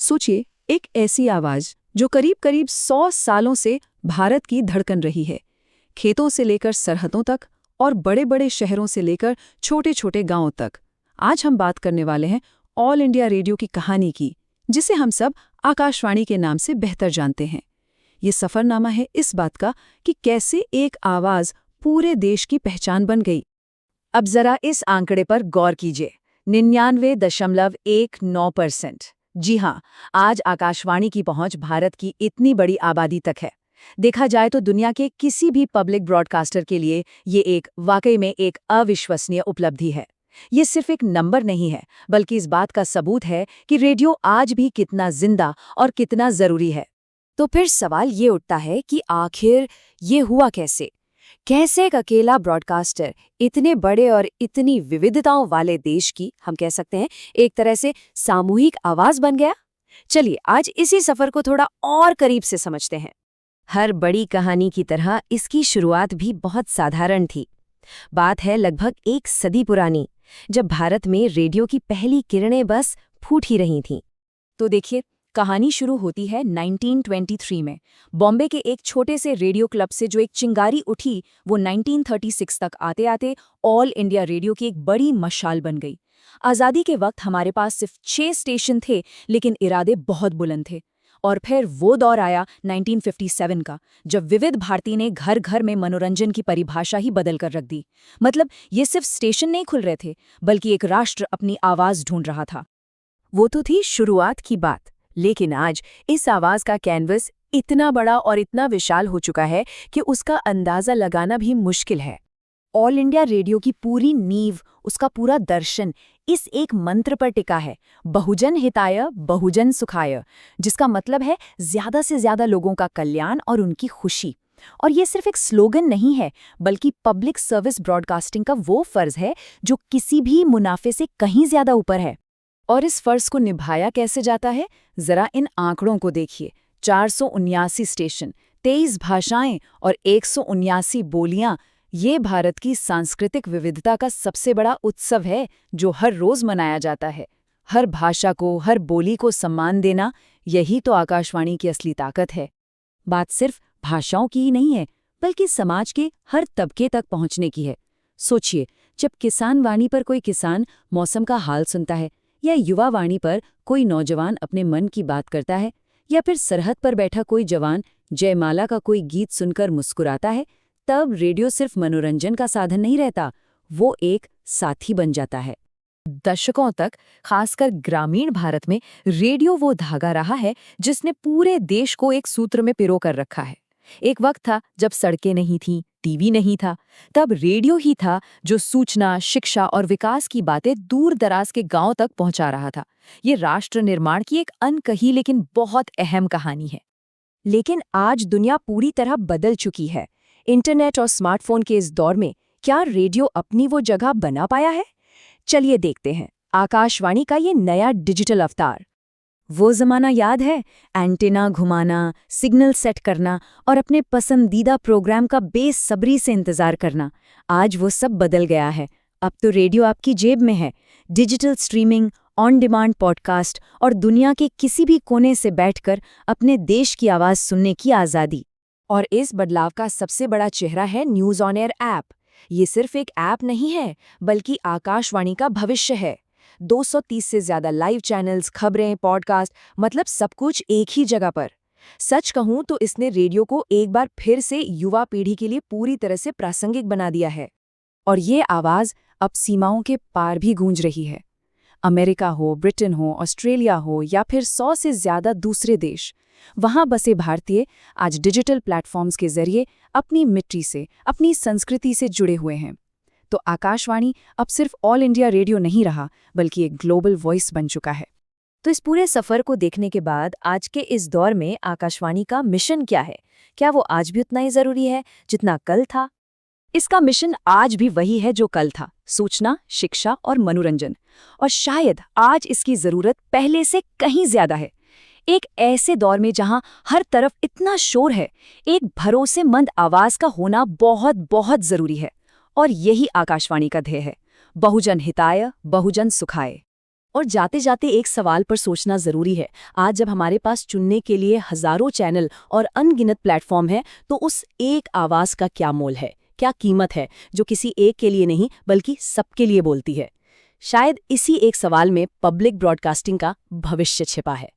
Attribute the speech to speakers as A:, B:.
A: सोचिए, एक ऐसी आवाज जो करीब करीब 100 सालों से भारत की धड़कन रही है, खेतों से लेकर सरहदों तक और बड़े बड़े शहरों से लेकर छोटे छोटे गांवों तक। आज हम बात करने वाले हैं ऑल इंडिया रेडियो की कहानी की, जिसे हम सब आकाशवाणी के नाम से बेहतर जानते हैं। ये सफरनामा है इस बात का कि कैसे एक आवाज पूरे देश की पहचान बन गई। अब जरा इस आंकड़े पर गौर कीजिए, 99.19%। जी हाँ, आज आकाशवाणी की पहुंच भारत की इतनी बड़ी आबादी तक है। देखा जाए तो दुनिया के किसी भी पब्लिक ब्रॉडकास्टर के लिए ये वाकई में एक अविश्वसनीय उपलब्धि है। ये सिर्फ एक नंबर नहीं है, बल्कि इस बात का सबूत है कि रेडियो आज भी कितना जिंदा और कितना जरूरी है।
B: तो फिर सवाल ये उठता है कि आखिर ये हुआ कैसे? कैसे एक अकेला ब्रॉडकास्टर इतने बड़े और इतनी विविधताओं वाले देश की, हम कह सकते हैं, एक तरह से सामूहिक आवाज बन गया? चलिए आज इसी सफर को थोड़ा और करीब से समझते हैं। हर बड़ी कहानी की तरह इसकी शुरुआत भी बहुत साधारण थी। बात है लगभग एक सदी पुरानी, जब भारत में रेडियो की पहली किरणें बस फूट ही रही थीं।
A: तो देखिए, कहानी शुरू होती है 1923 में बॉम्बे के एक छोटे से रेडियो क्लब से। जो एक चिंगारी उठी वो 1936 तक आते आते ऑल इंडिया रेडियो की एक बड़ी मशाल बन गई। आज़ादी के वक्त हमारे पास सिर्फ 6 स्टेशन थे, लेकिन इरादे बहुत बुलंद थे। और फिर वो दौर आया 1957 का, जब विविध भारती ने घर घर में मनोरंजन की परिभाषा ही बदल कर रख दी। मतलब ये सिर्फ स्टेशन नहीं खुल रहे थे, बल्कि एक राष्ट्र अपनी आवाज़ ढूंढ रहा था।
B: वो तो थी शुरुआत की बात, लेकिन आज इस आवाज का कैनवस इतना बड़ा और इतना विशाल हो चुका है कि उसका अंदाजा लगाना भी मुश्किल है। ऑल इंडिया रेडियो की पूरी नींव, उसका पूरा दर्शन इस एक मंत्र पर टिका है, बहुजन हिताय बहुजन सुखाय, जिसका मतलब है ज्यादा से ज्यादा लोगों का कल्याण और उनकी खुशी। और ये सिर्फ एक स्लोगन नहीं है, बल्कि पब्लिक सर्विस ब्रॉडकास्टिंग का वो फर्ज है जो किसी भी मुनाफे से कहीं ज्यादा ऊपर है।
A: और इस फर्ज को निभाया कैसे जाता है, जरा इन आंकड़ों को देखिए। 479 स्टेशन, 23 भाषाएं और 179 बोलियां। ये भारत की सांस्कृतिक विविधता का सबसे बड़ा उत्सव है, जो हर रोज मनाया जाता है। हर भाषा को, हर बोली को सम्मान देना, यही तो आकाशवाणी की असली ताकत है। बात सिर्फ भाषाओं की ही नहीं है, बल्कि समाज के हर तबके तक पहुंचने की है। सोचिए, जब किसान वाणी पर कोई किसान मौसम का हाल सुनता है, या युवा वाणी पर कोई नौजवान अपने मन की बात करता है, या फिर सरहद पर बैठा कोई जवान जयमाला का कोई गीत सुनकर मुस्कुराता है, तब रेडियो सिर्फ मनोरंजन का साधन नहीं रहता, वो एक साथी बन जाता है।
B: दशकों तक, खासकर ग्रामीण भारत में, रेडियो वो धागा रहा है जिसने पूरे देश को एक सूत्र में पिरो कर रखा है। एक वक्त था जब सड़कें नहीं थीं, टीवी नहीं था, तब रेडियो ही था जो सूचना, शिक्षा और विकास की बातें दूर दराज के गांव तक पहुंचा रहा था। ये राष्ट्र निर्माण की एक अनकही लेकिन बहुत अहम कहानी है। लेकिन आज दुनिया पूरी तरह बदल चुकी है। इंटरनेट और स्मार्टफोन के इस दौर में क्या रेडियो अपनी वो जगह बना पाया है? चलिए देखते हैं आकाशवाणी का ये नया डिजिटल अवतार। वो जमाना याद है, एंटेना घुमाना, सिग्नल सेट करना और अपने पसंदीदा प्रोग्राम का बेसब्री से इंतजार करना। आज वो सब बदल गया है। अब तो रेडियो आपकी जेब में है। Digital streaming, on demand podcast और दुनिया के किसी भी कोने से बैठकर अपने देश की आवाज सुनने की आज़ादी। और इस बदलाव का सबसे बड़ा चेहरा है न्यूज़ ऑन एयर ऐप। ये सिर्फ एक ऐप नहीं है, बल्कि आकाशवाणी का भविष्य है। 230 से ज्यादा लाइव चैनल्स, खबरें, पॉडकास्ट, मतलब सब कुछ एक ही जगह पर। सच कहूं तो इसने रेडियो को एक बार फिर से युवा पीढ़ी के लिए पूरी तरह से प्रासंगिक बना दिया है। और ये आवाज अब सीमाओं के पार भी गूंज रही है। अमेरिका हो, ब्रिटेन हो, ऑस्ट्रेलिया हो या फिर 100 से ज्यादा दूसरे देश, वहां बसे भारतीय आज डिजिटल प्लेटफॉर्म्स के जरिए अपनी मिट्टी से, अपनी संस्कृति से जुड़े हुए हैं। तो आकाशवाणी अब सिर्फ ऑल इंडिया रेडियो नहीं रहा, बल्कि एक ग्लोबल वॉइस बन चुका है। तो इस पूरे सफर को देखने के बाद आज के इस दौर में आकाशवाणी का मिशन क्या है? क्या वो आज भी उतना ही जरूरी है जितना कल था? इसका मिशन आज भी वही है जो कल था, सूचना, शिक्षा और मनोरंजन। और शायद आज इसकी जरूरत पहले से कहीं ज्यादा है। एक ऐसे दौर में जहां हर तरफ इतना शोर है, एक भरोसेमंद आवाज का होना बहुत बहुत जरूरी है। और यही आकाशवाणी का ध्येय है, बहुजन हिताय बहुजन सुखाय।
C: और जाते जाते एक सवाल पर सोचना ज़रूरी है। आज जब हमारे पास चुनने के लिए हज़ारों चैनल और अनगिनत प्लेटफॉर्म है, तो उस एक आवाज़ का क्या मोल है, क्या कीमत है, जो किसी एक के लिए नहीं बल्कि सबके लिए बोलती है? शायद इसी एक सवाल में पब्लिक ब्रॉडकास्टिंग का भविष्य छिपा है।